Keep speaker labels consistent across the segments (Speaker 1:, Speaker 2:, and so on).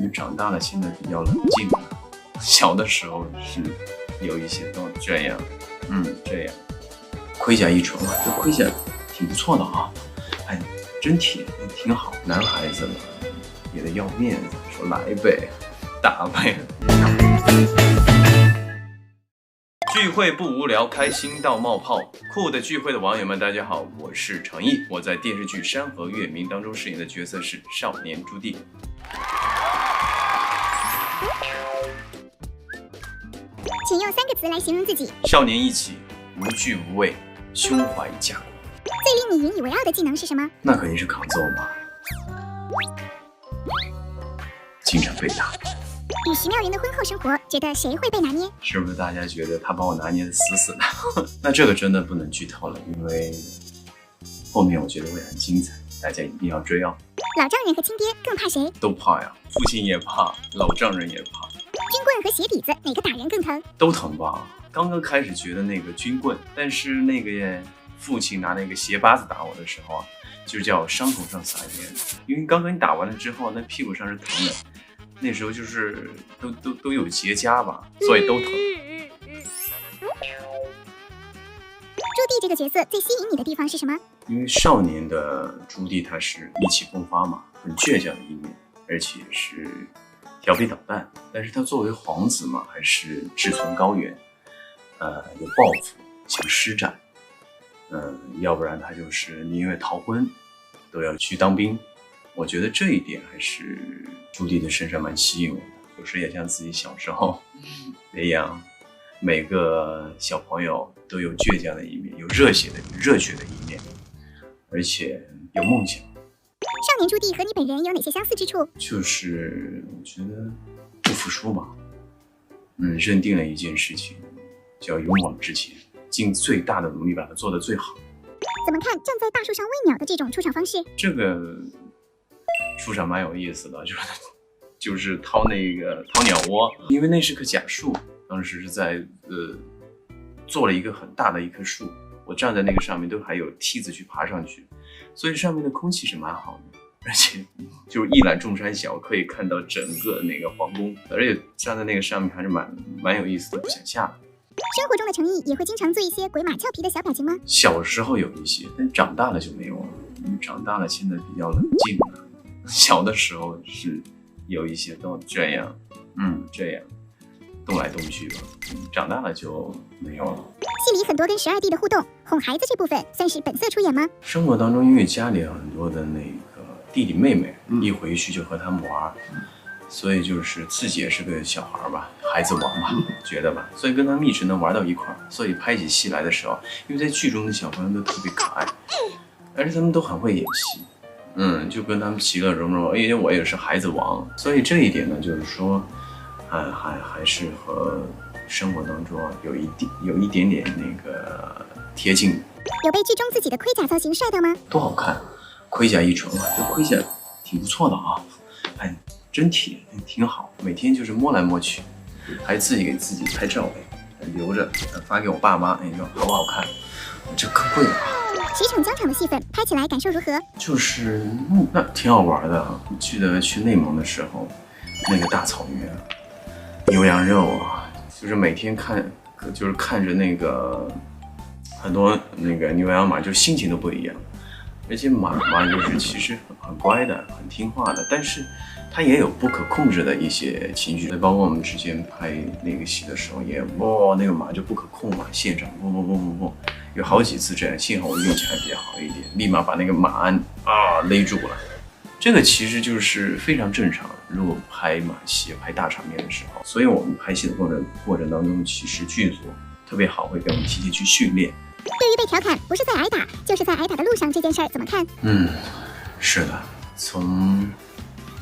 Speaker 1: 因为长大了现在比较冷静了，小的时候是有一些都这样，这样，盔甲一穿，这盔甲挺不错的啊，哎，真铁，挺好。男孩子嘛，也得要面子，说来呗，打呗。聚会不无聊，开心到冒泡。酷的聚会的网友们，大家好，我是程毅。我在电视剧《山河月明》当中饰演的角色是少年朱棣。
Speaker 2: 请用3个词来形容自己。
Speaker 1: 少年意气，无惧无畏，胸怀家国。
Speaker 2: 最令你引以为傲的技能是什么？
Speaker 1: 那肯定是抗揍嘛，经常被打。
Speaker 2: 与徐妙云的婚后生活，觉得谁会被拿捏？
Speaker 1: 是不是大家觉得他把我拿捏的死死的？那这个真的不能剧透了，因为后面我觉得会很精彩，大家一定要追哦。
Speaker 2: 老丈人和亲爹更怕谁？
Speaker 1: 都怕呀，父亲也怕，老丈人也怕。
Speaker 2: 军棍和鞋底子哪个打人更疼？
Speaker 1: 都疼吧。刚刚开始觉得那个军棍，但是那个父亲拿那个鞋把子打我的时候啊，就叫伤口上撒盐，因为刚刚你打完了之后，那屁股上是疼的。那时候就是都有结痂吧，所以都疼。
Speaker 2: 朱棣这个角色最吸引你的地方是什么？
Speaker 1: 因为少年的朱棣他是意气风发嘛，很倔强的一面，而且是调皮捣蛋。但是他作为皇子嘛，还是志存高远，有抱负，想施展。要不然他就是宁愿逃婚，都要去当兵。我觉得这一点还是朱棣的身上蛮吸引我的，有时也像自己小时候那样，每个小朋友都有倔强的一面，有热血的一面，而且有梦想。
Speaker 2: 少年朱棣和你本人有哪些相似之处？
Speaker 1: 就是我觉得不服输嘛，认定了一件事情，就要勇往直前，尽最大的努力把它做得最好。
Speaker 2: 怎么看站在大树上喂鸟的这种出场方式？
Speaker 1: 这个出场蛮有意思的，就是掏鸟窝，因为那是棵假树，当时是在做了一个很大的一棵树，我站在那个上面都还有梯子去爬上去，所以上面的空气是蛮好的，而且就是一览众山小，可以看到整个那个皇宫，而且站在那个上面还是蛮有意思的，不想下来。
Speaker 2: 生活中的程毅也会经常做一些鬼马俏皮的小表情吗？
Speaker 1: 小时候有一些，但长大了就没有了，因为长大了现在比较冷静了。小的时候是有一些都这样，这样动来动去吧。长大了就没有了。
Speaker 2: 戏里很多跟12弟的互动，哄孩子这部分算是本色出演吗？
Speaker 1: 生活当中，因为家里有很多的那个弟弟妹妹，一回去就和他们玩，所以就是自己也是个小孩吧，孩子王吧，觉得吧，所以跟他们一直能玩到一块儿。所以拍起戏来的时候，因为在剧中的小朋友都特别可爱，而且他们都很会演戏。就跟他们其乐融融，因为我也是孩子王，所以这一点呢，就是说，还是和生活当中有一点点那个贴近。
Speaker 2: 有被剧中自己的盔甲造型帅到吗？
Speaker 1: 多好看，盔甲一穿，这盔甲挺不错的啊，哎，真铁，挺好。每天就是摸来摸去，还自己给自己拍照，留着发给我爸妈，你说好不好看？这可贵了啊。
Speaker 2: 驰骋疆场的戏份拍起来感受如何？
Speaker 1: 就是那挺好玩的。我记得去内蒙的时候，那个大草原，牛羊肉啊，就是每天看着那个很多那个牛羊马，就心情都不一样。而且马就是其实很乖的，很听话的，但是它也有不可控制的一些情绪。包括我们之前拍那个戏的时候，也那个马就不可控嘛，现场嗡，有好几次这样，幸好我运气还比较好一点，立马把那个马鞍勒住了。这个其实就是非常正常，如果拍马戏、拍大场面的时候，所以我们拍戏的过程当中，其实剧组特别好，会给我们提前去训练。
Speaker 2: 对于被调侃不是在挨打，就是在挨打的路上这件事儿怎么看？
Speaker 1: 是的，从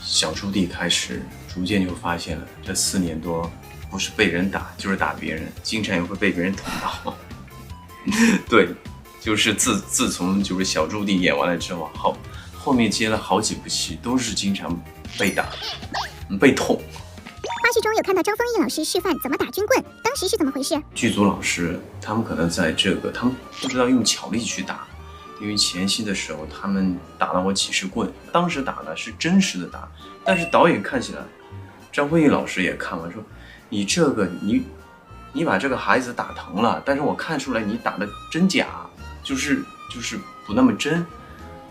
Speaker 1: 小朱棣开始，逐渐就发现了这4年多，不是被人打就是打别人，经常也会被别人捅到。对，就是自从就是小朱棣演完了之后，后面接了好几部戏，都是经常被打，被捅。
Speaker 2: 花絮中有看到张丰毅老师示范怎么打军棍，当时是怎么回事？
Speaker 1: 剧组老师他们可能在他们不知道用巧力去打，因为前戏的时候他们打了我几十棍，当时打的是真实的打，但是导演看起来张丰毅老师也看完说，你这个你把这个孩子打疼了，但是我看出来你打的真假，就是不那么真。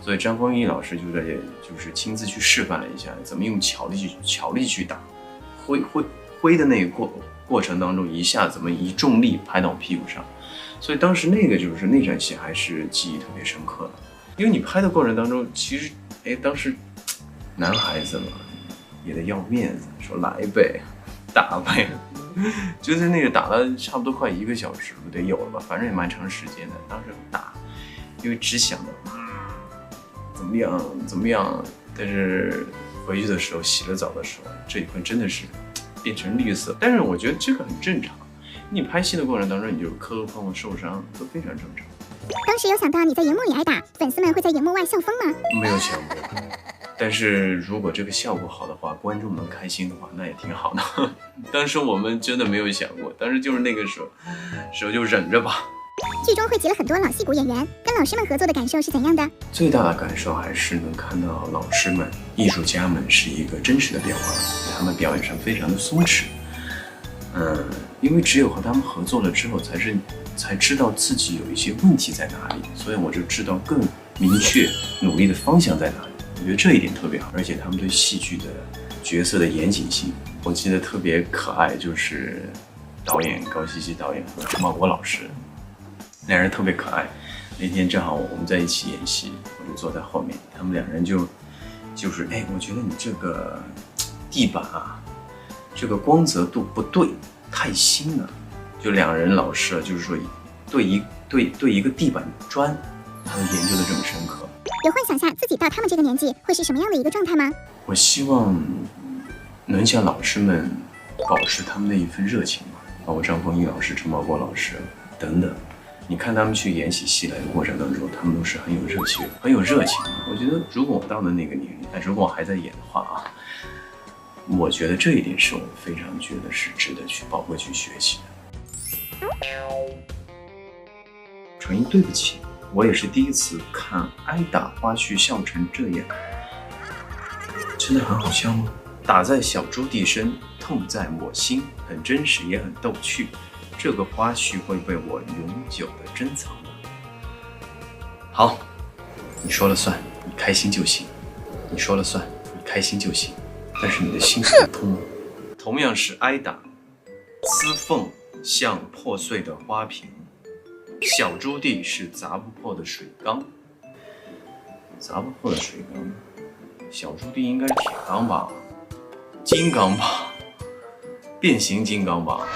Speaker 1: 所以张丰毅老师就是亲自去示范了一下，怎么用巧力去打，挥的那个过程当中，一下怎么一重力拍到屁股上。所以当时那场戏还是记忆特别深刻的，因为你拍的过程当中，其实当时男孩子嘛也得要面子，说来呗，打呗，就是那个打了差不多快1个小时不得有了吧，反正也蛮长时间的。当时打，因为只想着怎么样，但是回去的时候洗了澡的时候，这一块真的是变成绿色。但是我觉得这个很正常，你拍戏的过程当中，你就磕磕碰碰受伤都非常正常。
Speaker 2: 当时有想到你在荧幕里挨打，粉丝们会在荧幕外笑疯吗？
Speaker 1: 没有想过，但是如果这个效果好的话，观众能开心的话，那也挺好的。当时我们真的没有想过，当时就是那个时候就忍着吧。
Speaker 2: 剧中汇集了很多老戏骨演员，跟老师们合作的感受是怎样的？
Speaker 1: 最大的感受还是能看到老师们、艺术家们是一个真实的变化，他们表演上非常的松弛。因为只有和他们合作了之后，才知道自己有一些问题在哪里，所以我就知道更明确努力的方向在哪里。我觉得这一点特别好，而且他们对戏剧的角色的严谨性，我记得特别可爱，就是导演高希希导演和陈宝国老师，两人特别可爱。那天正好我们在一起演戏，我就坐在后面，他们两人就是我觉得你这个地板啊，这个光泽度不对，太新了。就两人老师啊，就是说对一个地板砖，他们研究的这么深刻。
Speaker 2: 有幻想下自己到他们这个年纪会是什么样的一个状态吗？
Speaker 1: 我希望能像老师们保持他们的一份热情吧，包括张丰毅老师、陈宝国老师等等。你看他们去演起戏来的过程当中，他们都是很有热情。我觉得如果我到了那个年龄，如果我还在演的话啊，我觉得这一点是我非常觉得是值得去宝贵去学习的。纯一，对不起，我也是第一次看挨打花絮笑成这样，真的很好笑吗？打在小猪地身，痛在我心，很真实也很逗趣。这个花絮会被我永久的珍藏的。好，你说了算，你开心就行。你说了算，你开心就行。但是你的心是不通。同样是挨打，撕缝像破碎的花瓶，小猪弟是砸不破的水缸。砸不破的水缸，小猪弟应该是铁缸吧？金刚吧？变形金刚吧？